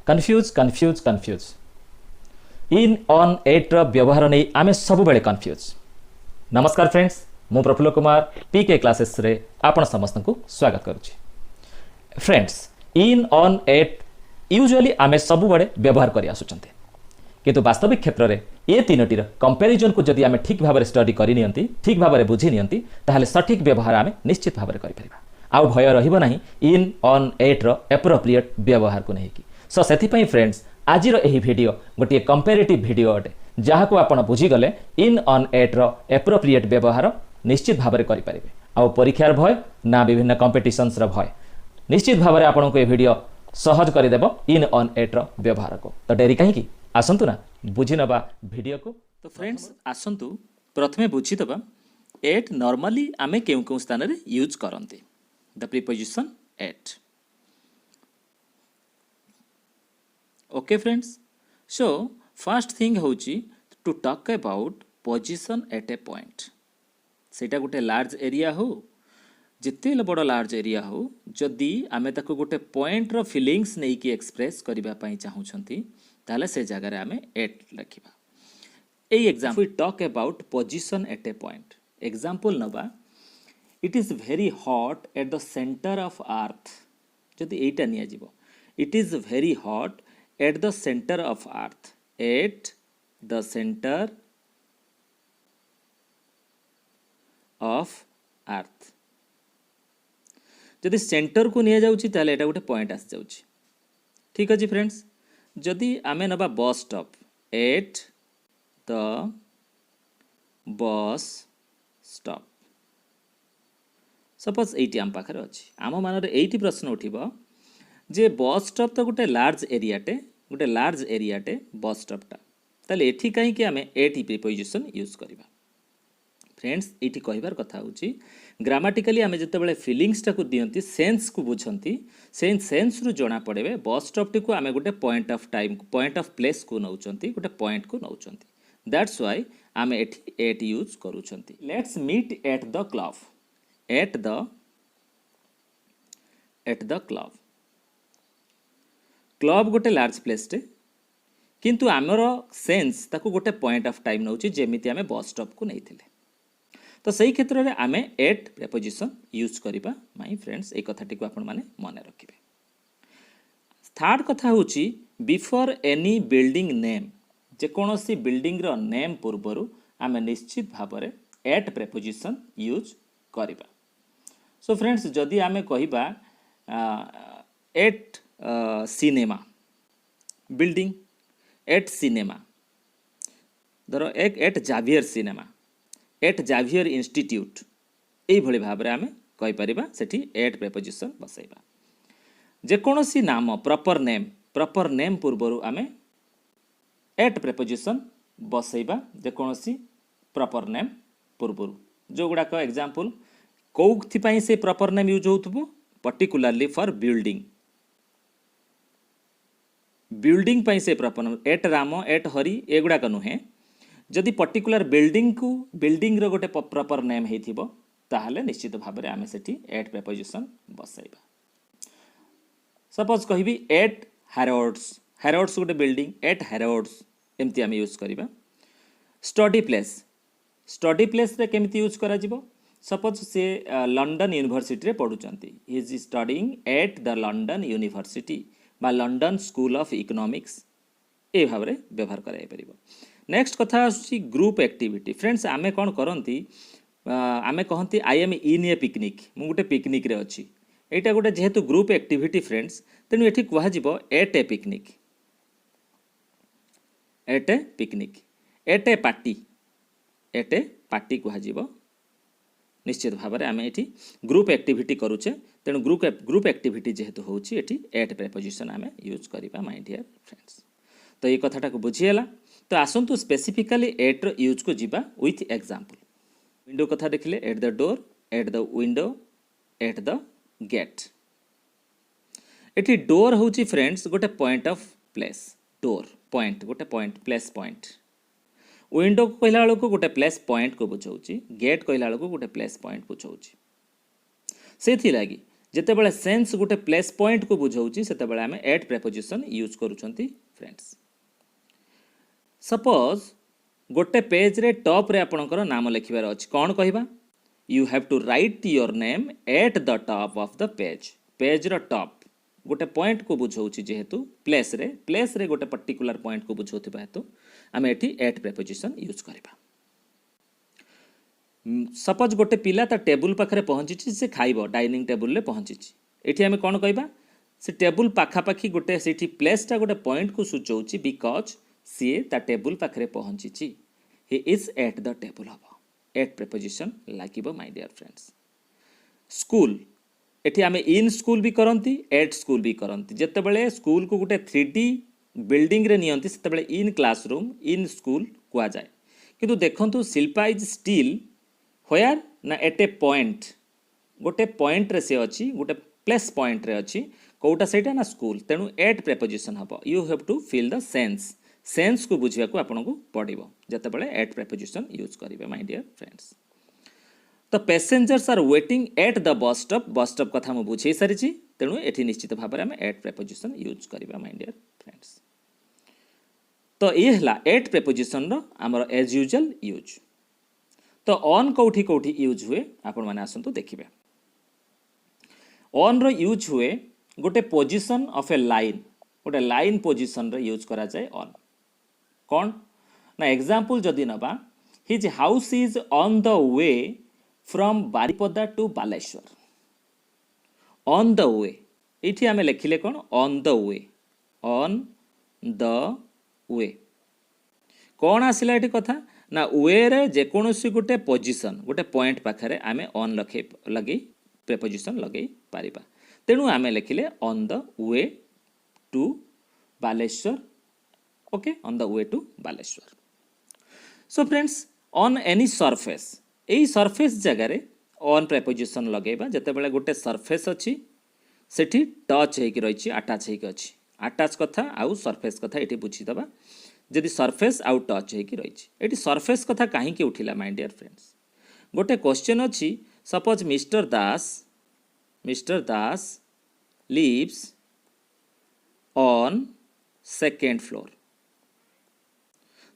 Confuse confuse confuse in on at व्यवहार नहीं आम सब बेले कन्फ्यूज। नमस्कार फ्रेंड्स, मु प्रफुल्ल कुमार पीके क्लासेस रे आपण समस्त को स्वागत करुच्ची। Friends, in on at usually आम सब बेले व्यवहार कर आसुचंते, किंतु वास्तविक क्षेत्र में ये तीनोटीर कंपैरिजन को जदि आम ठीक भाव में स्टडी करनी, ठीक भाव में बुझी नियंती, ताहले सठिक व्यवहार आम निश्चित भाव में करिपरिबा। आउ भय रहिबो नाही इन ऑन एट रो एप्रोप्रिएट व्यवहार को नहीं। सो सेथिपई फ्रेंड्स, आज यही वीडियो गोटे कंपेरेटिव वीडियो अटे, जहाँ को आपण बुझीगले इन ऑन एट रो एप्रोप्रिएट व्यवहार निश्चित भाव में करें। आउ परीक्षार भय ना विभिन्न कंपिटिशन्स भय, निश्चित भाव में आपन को ये वीडियो सहज करदेव इन ऑन एट रो व्यवहार को। तो डेरी कहीं आसंतु ना बुझी नवा वीडियो को। तो फ्रेंड्स आसंतु प्रथमे बुझीदबा एट नॉर्मली आमे केउ केउ स्थान रे यूज करंती the preposition at. Okay friends, so first thing होची to talk about position at a point. सेटा गोटे लार्ज एरिया हो, जिते बड़ लार्ज एरिया हो, जदि आमे ताको गोटे पॉइंट रो फीलिंग्स नहीं कि एक्सप्रेस करबा पई चाहूछंती, ताले से जगह रे आमे एट लिखिबा। ए example we talk about position at a point. Example नबा, it is very hot at the centre of earth. जदि एटा निया जीवो, it is very hot at the centre of earth, at the centre of earth. जदि centre को निया जाउची ताले एटा गोटे पॉइंट आस जाउची। ठीक अछि फ्रेंड्स, जदि आमे नबा bus stop, eight the bus stop. Suppose eighty आम पाखरे अछि, आम मानरे एटी प्रश्न उठिबो जे बस स्टॉप तो गोटे लार्ज एरियाटे बस स्टॉपटा, ताले एठी काहे कि आमे एटी प्रीपोजिशन यूज करिबा। फ्रेंड्स, एटी कहिबार कथा होची ग्रामाटिकली आमे जतेबेले फीलिंग्स टाकू दियंती, सेंस को बुझंती, सेंस रु जणा पड़ेबे बस स्टॉप टी को आमे गोटे point of time, point of place को नउचंती, गोटे पॉइंट को नउचंती। दैट्स व्हाई आमे एठी एट यूज करूचंती। Let's meet at the club, at the club. Club गोटे लार्ज प्लेस टे, किंतु आमर सेंस ताको गोटे पॉइंट ऑफ टाइम नउची, जेमिति आमे बस स्टॉप को नैथिले। तो सही क्षेत्र में आमे एट प्रीपोजिशन यूज करिबा माय फ्रेंड्स। ए कथाटी को आपण माने मने रखिबे। थर्ड कथा होची बिफोर एनी बिल्डिंग नेम। जे कोनोसी बिल्डिंग रो नेम पूर्वरु आमे निश्चित भाव में एट प्रीपोजिशन यूज करिबा। सो फ्रेंड्स, जदि आमे कहिबा at cinema building, at cinema, धरो एक at Xavier cinema, at Xavier institute, यही भली भाव में आमे कहि परिबा सेठी एट प्रीपोजिशन बसैबा। जे कोनोसी नाम प्रॉपर नेम पूर्वरु आमे एट प्रीपोजिशन बसैबा। जे कोनोसी प्रॉपर नेम पूर्वरु जो गुडा को एग्जांपल कोउथि पई से प्रॉपर नेम यूज होतबो, पर्टिकुलरली फॉर बिल्डिंग, बिल्डिंग पई से proper name at Ram, at Hari, एगुडा को नुहे। जदि पर्टिकुलर बिल्डिंग रो गोटे प्रॉपर नेम हेथिबो, ताहले निश्चित भाव में आमे सेठी एट प्रीपोजिशन बसैबा। सपोज कहिबी एट हैरोड्स गोटे बिल्डिंग, एट हैरोड्स एमती आमे यूज करिबा। स्टडी प्लेस रे केमिति यूज करा जिवो? सपोज से लंडन यूनिवर्सिटी रे पढुचंती, he is studying at the London university बा लंडन स्कूल ऑफ इकोनॉमिक्स, ए भाव में व्यवहार कराई परिबो। नेक्स्ट कथा आछि ग्रुप एक्टिविटी। फ्रेंड्स, आमे कोन करंती, आमे कहंती आई एम इन ए पिकनिक, मु गोटे पिकनिक रे अछि। एटा गोटे जेहेतु ग्रुप एक्टिविटी फ्रेंड्स, तेनु एठी कुहा जिवो एट ए पिकनिक, एट ए पिकनिक, एट ए पार्टी कुहा जिवो। निश्चित भाव में आमे एठी ग्रुप एक्टिविटी करूचे, तेनु ग्रुप एक्टिविटी जेहेतु होछि एठी एट प्रीपोजिशन आमे यूज करिबा माय डियर फ्रेंड्स। तो ये कथाटा को बुझिएला। तो आसंतु स्पेसिफिकली एट रो यूज को जिबा विथ एग्जांपल। विंडो कथा देखिले, at the door, at the window, at the gate. एठी डोर होची फ्रेंड्स गोटे point of place, door point गोटे पॉइंट, प्लेस पॉइंट। विंडो को कहला को गोटे प्लेस पॉइंट को बुझाउची, गेट कहला को गोटे प्लेस पॉइंट बुझाउची। सेथि लागी ଯେତେବେଳେ ସେନ୍ସ गोटे प्लेस पॉइंट को बुझाऊँ सेतेबेले आमे एट प्रेपोजिशन यूज करूछंती फ्रेंड्स। सपोज गोटे पेज रे टॉप रे आपणकर नाम लिखिबार अछि कोन कहबा you have to write your name at the top of the page. Page रो टॉप गोटे पॉइंट को बुझाऊँ जेहेतु प्लेस रे गोटे पर्टिकुलर पॉइंट को बुझाउथिबा हेतु आमे एठी एट प्रेपोजिशन यूज करबा। सपोज गोटे पिला ता टेबुल पाखरे पहुंची से खाइबो डाइनिंग टेबुल ले पहुंची एठी आमे कोन कहबा से टेबुल पाखापाखी गोटे सेठी प्लेसटा गोटे पॉइंट को सूचौची बिकॉज सी ता टेबुल पाखरे पहुंची he is at the table हबो एट प्रेपोजिशन लागिबो माय डियर फ्रेंड्स। स्कूल एठी आमे इन स्कूल भी करंती एट स्कूल भी करंती जेतेबेले स्कूल को गोटे 3D बिल्डिंग रे नियंती सेतेबेले इन क्लासरूम इन स्कूल कुआ जाए किंतु देखंतु शिल्पा इज स्टिल व्हेयर ना एट ए पॉइंट गोटे पॉइंट रे से अछि गोटे प्लेस पॉइंट रे अछि कोटा सेटा ना स्कूल तेनु एट प्रेपोजिशन हबो you have to feel the sense को बुझिया को आपन को पड़िबो जेतेबेले एट प्रेपोजिशन यूज करिवे माय डियर फ्रेंड्स। तो passengers are waiting at the bus stop कथा मु बुझे सारिछि तेनु एठी निश्चित भाबरे हम एट प्रेपोजिशन यूज करिबा माय डियर फ्रेंड्स। तो ये हला एट प्रेपोजिशन रो हमर एज यूजुअल यूज। तो ऑन कौठी कौठी यूज हुए आपण माने आसंतु देखिबे। ऑन रो यूज हुए गोटे पोजीशन ऑफ ए लाइन गोटे लाइन पोजीशन रे यूज करा जाए ऑन कौन ना एग्जांपल जदि नबा his house is on the way from Baripada to Baleswar. On the way एठी आमे लिखिले कोन ऑन द वे कौन आसिला एठी कथा ना वे रे जेकोसी गोटे पोजीशन गोटे पॉइंट पाखरे आमे ऑन लगे प्रेपोजिशन लगे पारिबा तेणु आमे लिखिले on the way to Baleswar. Okay on the way to Baleswar. So friends on any surface एई सरफेस जगह रे ऑन प्रेपोजिशन लगेबा जेतेबेले गोटे सरफेस अछि सेठी टच हेकि रहिछि अटैच हेकि अछि अटैच कथा आउ सरफेस कथा एठी बुझी दबा जदि सरफेस आउ टच हेकि रहिछि एठी सरफेस कथा काहे के उठिला माय डियर फ्रेंड्स गोटे क्वेश्चन अछि suppose Mr Das lives on second floor.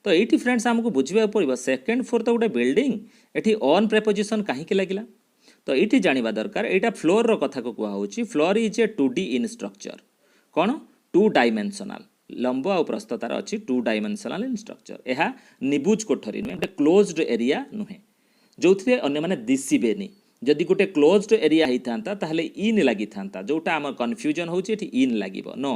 तो ये फ्रेंड्स हमको बुझा पड़ो सेकेंड फ्लोर तो गोटे बिल्डिंग एटी ऑन प्रेपोजिशन कहीं लगिला तो ये जानवा दरकार यहाँ फ्लोर रो कथा को कहुच्छी floor is a 2D in structure कौन 2 डायमेंशनल लंब आ प्रस्थ तार अच्छी 2 डायमेंशनल इन स्ट्रक्चर यह निबुज कोठरी नुहे गोटे क्लोज्ड एरिया नुहे जो थे अन्य मैंने दिशेनि जदि गोटे क्लोज्ड एरिया होता ताहले इन लगी था जोटा आम कन्फ्यूजन होची इन लगे नो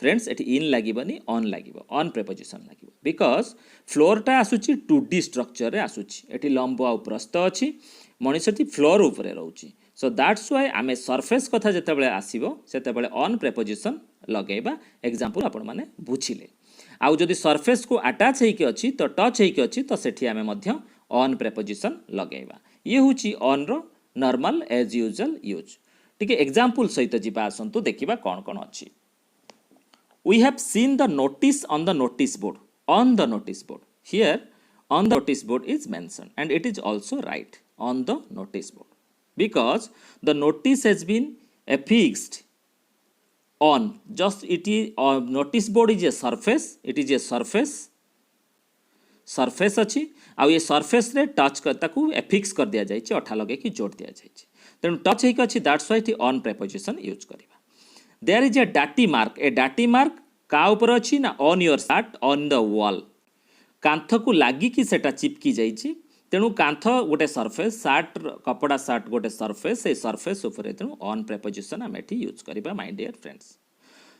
फ्रेंड्स एटी इन लगनी ऑन लगे ऑन प्रेपोजिशन लगे बिकज फ्लोरटा आसूची 2D स्ट्रक्चर रे आसूची एटी लंब आ प्रस्थ अच्छी मनीषटी फ्लोर उपरे रोची सो दैट्स व्हाई आमे सरफेस कथा जेतेबेले आसीबो सेतेबेले ऑन प्रेपोजिशन लगेबा एग्जांपल आपण माने बुझिले आउ जदि सरफेस को अटैच हेकि अछि तो टच हेकि अछि तो सेठी आमे मध्य ऑन प्रेपोजिशन लगेबा ये होची ऑन रो नॉर्मल एज यूजुअल यूज ठीक है एग्जांपल सहित जिबा आसंतु देखिबा कोन कोन अछि we have seen the notice on the notice board here on the notice board is mentioned and it is also right on the notice board because the notice has been affixed on just it is notice board is a surface it is a surface अच्छी आउ ये surface रे touch कर ताकू affix कर दिया जाइए अठा लगे कि जोड़ दिया जाइए तेणु टच होइक अच्छी that's why on preposition use करवा देयर इज ए डाटी मार्क का ऊपर अच्छी ना on your shirt on the wall कांथ को लागी कि सेटा चिपकी जाइए तेणु कांथ गोटे सरफेस शार्ट कपड़ा शार्ट गोटे सरफेस से सरफेस ऊपर तेणु ऑन प्रेपोजिशन आम एठी यूज करवा my dear friends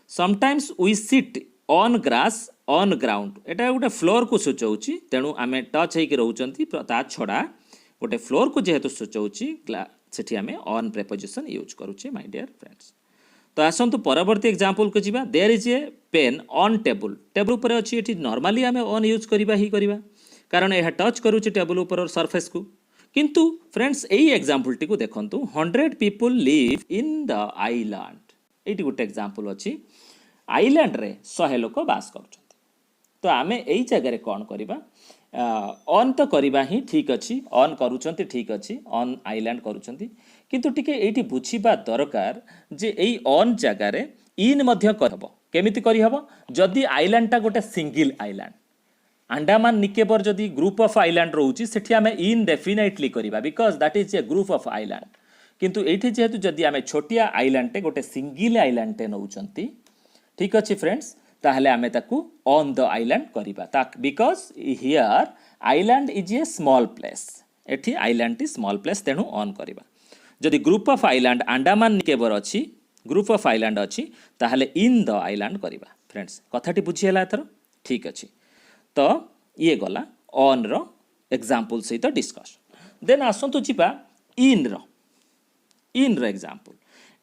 sometimes we sit on grass on ground एटा गोटे फ्लोर को सूचाऊँगी तेणु आम टच होकर रोचंती ता छड़ा गोटे फ्लोर को जेहेतु सूचाऊँगी सेठी आम ऑन प्रेपोजिशन यूज करुचे माय डियर फ्रेंड्स। तो आसतु परवर्ती एग्जांपल को जीवा there is a pen on table ऊपर अच्छी ये नॉर्मली आम ऑन यूज करवा कारण यह टच करुचे टेबल ऊपर सरफेस को किंतु फ्रेंड्स यही एग्जांपल टी को देखंतु 100 people live in the island ये गोटे एग्जांपल अच्छी आइलैंड रे 100 लोक बास कर तो आम यही जगह कौन करवा ऑन तो करवा ही ठीक अच्छी ऑन करुँच ठीक अच्छी ऑन आइलैंड करुँच किंतु टिके एठी बुझिबा दरकार जे एई ऑन जगह रे इन मध्य करहब केमिति करहब जदि आइलैंड गोटे सिंगल आइलैंड अंडमान निकोबर जदि ग्रुप ऑफ आइलैंड रोची सेठी आमे इन डेफिनेटली करिबा because that is a group of island किंतु एठी जेहेतु जदि आमे छोटिया आइलैंड टे गोटे सिंगल आइलैंड टे नउचंती ठीक अछि फ्रेंड्स ताहले आमे ताकू ऑन द आइलैंड करिबा ताक because here island is a small place एठी आइलैंड टी स्मॉल प्लेस तेनु ऑन करिबा जदि group of island Andaman Nicobar अछि ग्रुप ऑफ आइलैंड अछि ताहले इन द आइलैंड करिबा फ्रेंड्स कथाटी बुझियला एथर ठीक अछि तो ये गला ऑन रो एग्जांपल सहित डिस्कस देन आसंतु जिबा इन रो एग्जांपल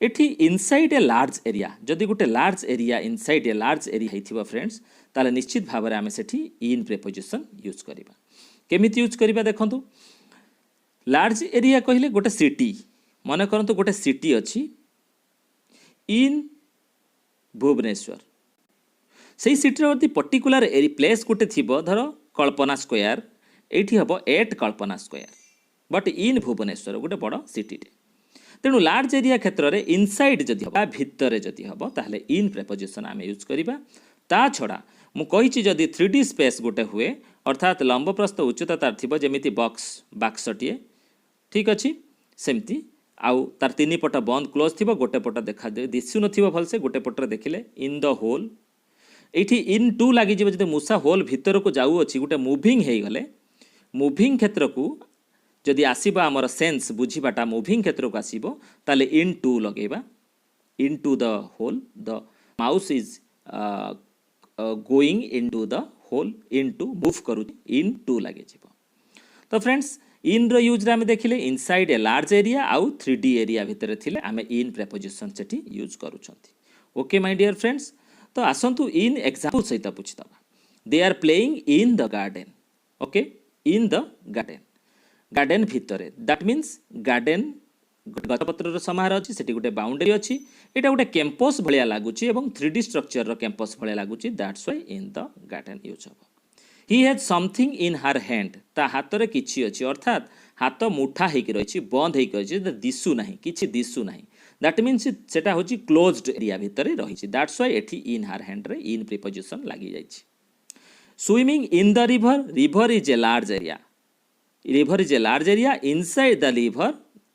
एठी इनसाइड ए लार्ज एरिया जदि गोटे large area inside a large area हेथिबा फ्रेंड्स ताले निश्चित भाव में आमे सेठी इन प्रीपोजिशन यूज करिबा केमिति यूज करिबा देखंतु लार्ज एरिया कहले गोटे सिटी मन करंतु गोटे सिटी अछि इन भुवनेश्वर से सिटी पर्टिकुलर एरी प्लेस गोटे थी धर कल्पना स्क्वायर ये हम 8 कल्पना स्क्वायर बट इन भुवनेश्वर गोटे बड़ सिटी तेणु लार्ज एरिया क्षेत्र में इनसाइड जदि हम भितर जदि हम ताहले इन प्रेपोजिशन आम यूज करवा ता छड़ा मुझे जदि 3D स्पेस गोटे हुए अर्थात लंबप्रस्थ उच्चता तार थी जमी बाक्सटे ठीक अच्छी सेमती आउ तार 3 पट बंद क्लोज थी गोटे पट देखा दिशु न भलसे गोटे पटर देखिले इन द होल ये इन टू लगी जब मूषा होल भितर को जाऊँगी गोटे मुविंग हो गले मुविंग क्षेत्र को जदि आसब आमर सेन्स बुझीबाटा मुविंग क्षेत्र को आसब ताले इन टू लगेबा into the hole the mouse is going into the hole into move करू इन टू लगे तो फ्रेंड्स इन रो यूज आम देखिले इनसाइड ए लार्ज एरिया आउ 3D एरिया भितर थिले आम इन प्रेपोजिशन सेठी यूज करूछंती ओके माय डियर फ्रेंड्स तो आसंतु इन एग्जांपल सहित पूछिदबा they are playing in the garden okay in the garden भितर दैट मीन्स गार्डन गछपत्र समाहार अच्छी से गोटे बाउंड्री अच्छी यहाँ गोटे कैंपस भाया लगुच 3D स्ट्रक्चर कैंपस भाया लगुच that's why in the garden use hmm he has something in her hand ता हाथ में किसी अच्छी अर्थात हाथ मुठा होकर रही बंद होकर दिशु ना कि दिशु ना दैट मीन्स सेटा हूँ क्लोज्ड एरिया भितर रही दैट्स व्हाई एठी इन हर हैंड रे इन प्रीपोजिशन लगी जाइए swimming in the river is a large area inside the river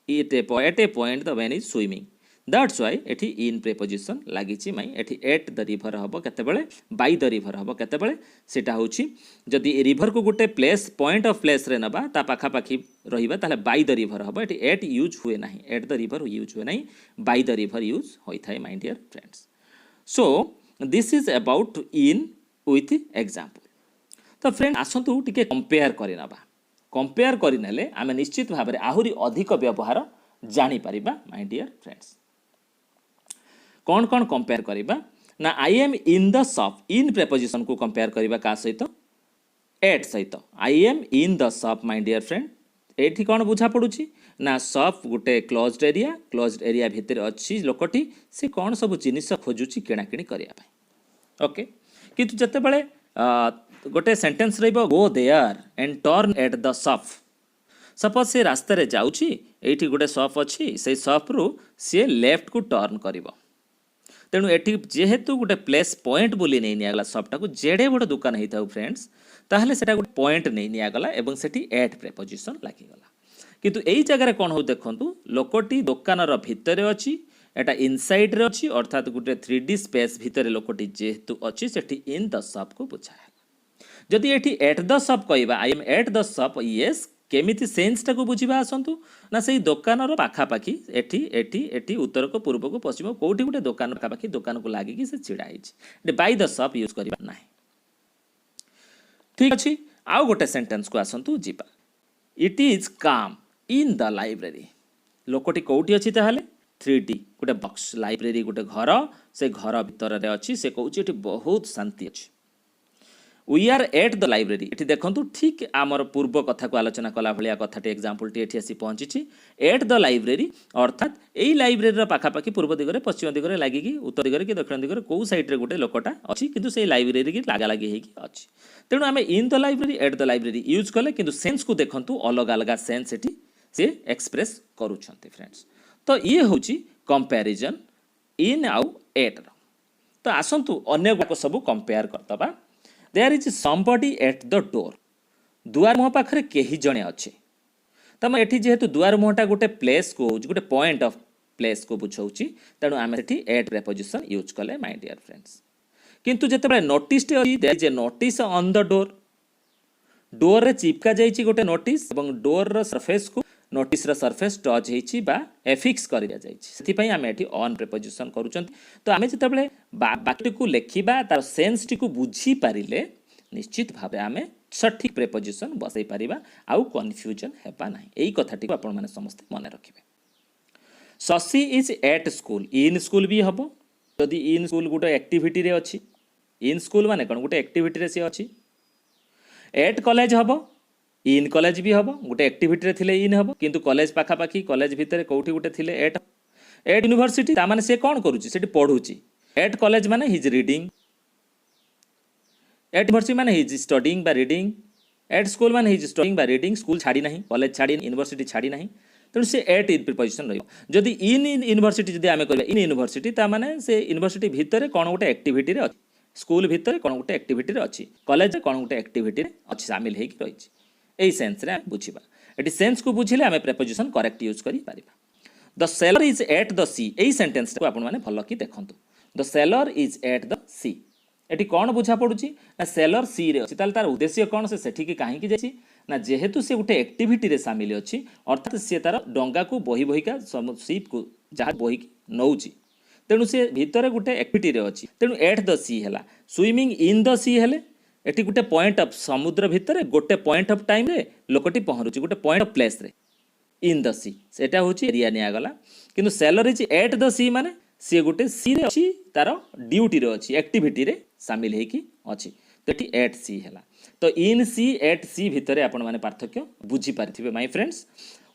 eight a point the man is swimming that's why एठी इन प्रीपोजिशन लगी माई एठी एट द रिवर हम केतेबेले बाय द रिवर हम केतेबेले सेटा होची जदि रिवर को गोटे प्लेस पॉइंट ऑफ प्लेस रे नबा ता पाखा पाखी रहिबा ताले बाय द रिवर हम एठी एट यूज हुए नाही एट द रिवर यूज हुए नाही बाय द रिवर यूज होई थाए my dear friends so this is about in with example तो फ्रेंड आसंतु टिके कंपेयर करि नबा कंपेयर करिनेले आमे निश्चित भाबरे आहुरी अधिक व्यवहार जानि परिबा माय डियर फ्रेंड्स कौन कौन कंपेयर करिबा ना I am in the shop in preposition को कंपेयर करिबा का सहित एट सहित I am in the shop my dear friend एठी कौन बुझा पड़ुची ना शॉप गोटे क्लोज्ड एरिया भितर अच्छी लोकटी से कौन सब जिनिस खोजुची किणाकिणी करिया पाई ओके किंतु जते बेले गोटे सेंटेंस रहइबो go there and turn at the shop suppose से रास्ता रे जाउची एठी गोटे शॉप अच्छी से शॉप रु सी लेफ्ट को टर्न करिवो तेणु एठी जेहेतु गोटे प्लेस पॉइंट बोली नहीं निगला शॉपटा को जेडे बड़ दुकान होता है फ्रेंड्स ताहले सेटा गोटे पॉइंट नहीं निगला एवं सेठी एट प्रेपोजिशन लगिगला किंतु एई जगह कौन हो देखंतु लोकटी दुकानर भितर अच्छी एटा इनसाइड रे अच्छी अर्थात गोटे 3D स्पेस भितर लोकटी जेहेतु अच्छी सेठी इन द शॉप को बुझाए जदि एठी एट द शॉप कहबा आई am eight the shop yes केमिति सेन्स टाको बुझिबा आसंतु ना सेई दुकानर पाखापाखी एठी एठी एठी उत्तर को पूर्व को पश्चिम कोठी गोटे दुकान पाखापाखी दुकान को लागिकी से छिड़ा है बाय द शॉप यूज करबा नाही ठीक अछि आउ गोटे सेंटेंस को आसंतु जीपा इट इज काम इन द लाइब्रेरी लोकटी कोठी अछि ताहाले 3D गोटे बॉक्स लाइब्रेरी गोटे घर से घर भितर रे अछि से कहउछि एठी बहुत शांति अछि we are at the library ये देखो ठीक आमर पूर्व कथा को आलोचना कला भाया कथाटी एग्जांपल टी एठी आसी पहुंची एट द लाइब्रेरी अर्थात यही लाइब्रेरी पाखापाखी पूर्व दिगरे पश्चिम दिगरे लगिकी उत्तर दिगरे कि दक्षिण दिगरे कौ साइड रे गोटे लोकटा अच्छी किंतु से लाइब्रेरी की लागा लगी होगी अच्छी तेणु आम in the library at the library use कले किंतु सेन्स को देखंतु अलग अलग सेन्स एठी से एक्सप्रेस करूछंती फ्रेंड्स तो ये हूँ कंपैरिजन इन आउ एट रो। तो आसतु अन्य गुड़ाक सब कंपेयर करदबा। There is somebody at the door, दुआर मुह पाखरे केही जणे अच्छे। तम एठी जेहेतु दुआर मुहटा गोटे प्लेस को गोटे पॉइंट ऑफ प्लेस को बुझाऊँगी, तेणु आम एठी एट प्रेपोजिशन यूज कले माय डियर फ्रेंड्स। किंतु जिते notice there is a notice on the door, door रे चिपका जाइछि गोटे नोटिस और डोर रो सरफेस को नोटिस रो सरफेस टच होइछि बा एफिक्स कर दिया जाइछि। सेति पई आमे एठी ऑन प्रेपोजिशन करूछंती। तो आमे जेतेबेले बाक्य को लेखिबा तार सेंस टी को बुझी पारिले निश्चित भावे आमे सठिक प्रेपोजिशन बसई पारिबा, आउ कन्फ्यूजन हेबा नाही। एई कथाटी को आपण माने समस्त मने रखिबे। Shashi is at school, in school भी हबो। यदि इन स्कूल गोटे एक्टिविटी रे अछि, इन स्कूल माने कोन गोटे एक्टिविटी रे से अछि। एट कॉलेज हबो, इन कॉलेज भी हबो। गोटे एक्टिविटी रे थिले इन हबो, किंतु कॉलेज पाखा पाखी कॉलेज भितरे कोठी गोटे थिले एट। एट यूनिवर्सिटी ता माने से कोन करूची, सेठी पढुची। एट कॉलेज माने he is reading, at university माने ही इज स्टडीइंग बा रीडिंग, एट स्कूल माने ही इज स्टडीइंग बा रीडिंग। स्कूल छाड़ी नाही, कॉलेज छाड़ी, यूनिवर्सिटी छाड़ी नाही, तेणु से एट इन प्रिपोजिशन रहिबो। जदि इन यूनिवर्सिटी जदि आमे करबा इन यूनिवर्सिटी ता माने से यूनिवर्सिटी भितरे कोन गोटे एक्टिविटी रे अछि, स्कूल भितरे कोन गोटे एक्टिविटी रे अछि, कॉलेज कोन गोटे एक्टिविटी रे अछि, शामिल हेकि रहिछि। एई सेंस रे बुझिबा। एटी सेंस को बुझिले आमे प्रेपोजिशन करेक्ट यूज करि पारिबा। The sailor is at the sea, एई सेंटेंस को आपण माने भलो कि देखंतु। The sailor is at the sea, एटी कौन बुझा पड़ुची ना सेलर सी रे अछि, ताल तार उद्देश्य कौन, से सेठी की काहे की जाछि ना जेहेतु से गोटे एक्टिविटी रे शामिल अछि, अर्थात से तार डंगा को बही बहीका शिप को जहाज बही नउची, तेणु से भितर गोटे एक्टिविटी रे अछि, तेणु एट द सी हैला। स्विमिंग इन द सी हेले एटी गोटे पॉइंट ऑफ समुद्र भितर गोटे पॉइंट ऑफ टाइम रे लोकटी पहरुची, गोटे पॉइंट ऑफ प्लेस रे इन द सी, सेटा होची एरिया निया गला। किंतु सेलर इज एट द सी माने सी गोटे सी रे अछि, तार ड्यूटी रे अछि, एक्टिविटी रे शामिल हेकि अछि, तो एटी एट सी हैला। तो इन सी एट सी भितरे आपण माने पार्थक्य बुझी पारिथिबे my friends.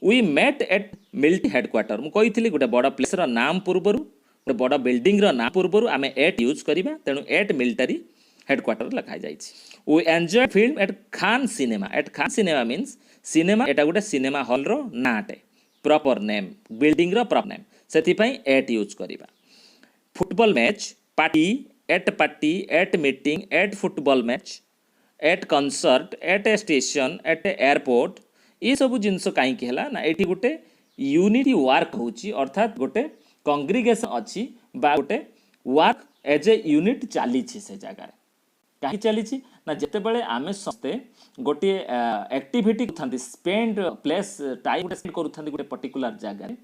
We met at military headquarter, मु कहिथिली गोटे बड़ प्लेस रो नाम पूर्वरु, गोटे बड़ बिल्डिंग रो नाम पूर्वरु आमे एट यूज करिबा, तेणु एट मिलिटरी हेडक्वार्टर लिखा जाइछि। We enjoy film at Khan cinema, at Khan cinema means cinema, एटा गोटे सिनेमा हॉल रो नाटे, प्रॉपर नेम, बिल्डिंग रो प्रॉपर नेम, सेति पई एट यूज करिबा। Football match, party, at meeting, at football match, at concert, at a station, at airport, ये सब जिनस कहीं है ना ये गोटे यूनिटी वर्क होची, अर्थात गोटे कंग्रीगेशन अच्छी बा गोटे वर्क एज ए यूनिट चली से जगार कहीं चली ना जिते बड़े आम समस्ते गोटे एक्टिविटी करते स्पेंड प्लेस टाइम स्पेंड गोटे पर्टिकुलर जगार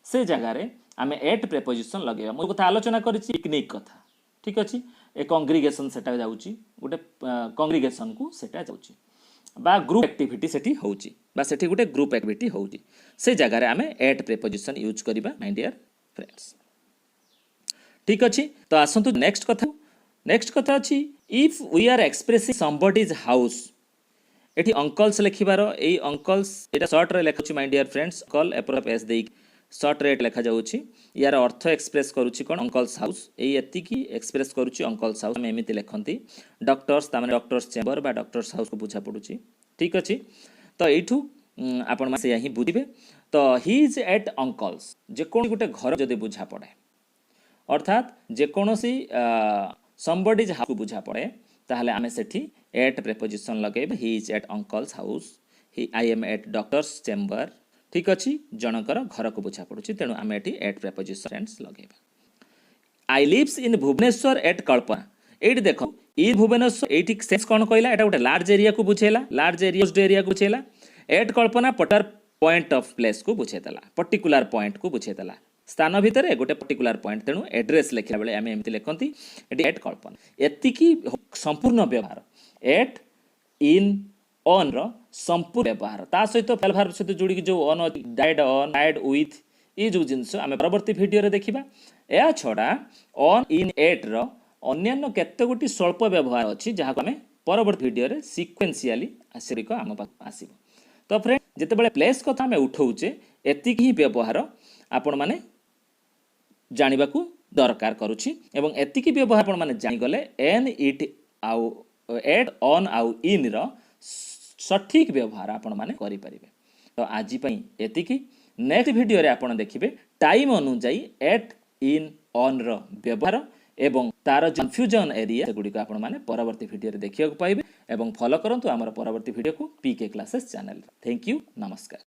से जगार आम एट प्रेपोजिशन लगे। मुझे कथा आलोचना करी पिकनिक कथा, ठीक अच्छे ए कंग्रीगेशन सेटा जाउची, गोटे कंग्रीगेशन को सेटा जाउची बा ग्रुप एक्टिविटी सेठी होउची बा सेठी गोटे ग्रुप एक्टिविटी होउची, से जगार आम एट प्रेपोजिशन यूज करिबा माय डियर फ्रेंड्स। ठीक अच्छे, तो आसतु नेक्स्ट कथा अच्छी if we are expressing somebody's house, एठी अंकल्स लिखिबार एई अंकल्स एटा शॉर्ट रे लेखुची my dear friends, call apostrophe S देई शॉर्ट रेट लेखा जाउची, यार अर्थ एक्सप्रेस करूची कोन अंकल्स हाउस, एई एतिकी एक्सप्रेस करूची अंकल्स हाउस। हम एमिति लेखंती डॉक्टर्स तामाने डॉक्टर्स चेंबर बा डॉक्टर्स हाउस को बुझा पडुची। ठीक अछि, तो एठू आपण मासे यही बुझिबे। तो ही इज एट अंकल्स, जे कोन गुटे घर जदि बुझा पड़े, अर्थात जे कोनोसी समबडीज हाउस को बुझा पड़े, ताहले आमे सेठी एट प्रेपोजिशन लगेबे। He is at uncle's house, I am at doctor's chamber. ठीक अच्छी, जनकर घर को बुझा पड़ुची, तेणु आम एटी एट प्रेपोजिशन लगेबा। I lives in Bhubaneswar at Kalpana, एटी देख इन भुवनेश्वर एटी सेंस कौन कहला, एटा गोटे लार्ज एरिया को बुझेला, लार्ज एरिया को बुझेला। एट कल्पना पर्टिकुलर पॉइंट ऑफ प्लेस को बुझेदेला, पर्टिकुलर पॉइंट को बुझेदेला, स्थान भितर गोटे पर्टिकुलर पॉइंट, तेणु एड्रेस लिखला बेले आम एमती लिखती एट कल्पना। एतिकी संपूर्ण व्यवहार एट इन ऑन रो संपूर्ण व्यवहार, ता सहित फेल भार्ब सहित जोड़ी जो ऑन डाइड विथ ये जो जिनस आम परवर्ती वीडियो रे देखिबा। या छड़ा ऑन इन एट रो अन्यान्य केते गोटी स्वल्प व्यवहार अच्छी, जहाँ आम परवर्ती वीडियो रे सिक्वेंशियली आसिक आम पास आसीबो। तो फ्रेंड जिते बड़े प्लेस कथा आम उठाऊचे एतिकी ही व्यवहार आपण माने जानिबा को दरकार करूची, एवं एतिकी व्यवहार आपण माने जानि गले एन इट आउ एट ऑन आउ इन रो सठिक व्यवहार आपण माने करि परिबे। तो आज पई एतिकी, नेक्स्ट वीडियो रे आपण देखिबे टाइम अनुଯାयी एट इन ऑन रो व्यवहार एवं तार कन्फ्यूजन एरिया सेगुड़ी को आपण माने परवर्ती वीडियो रे देखिया पाइबे एवं फॉलो करंतु हमर परवर्ती वीडियो को पीके क्लासेस चैनल। थैंक यू, नमस्कार।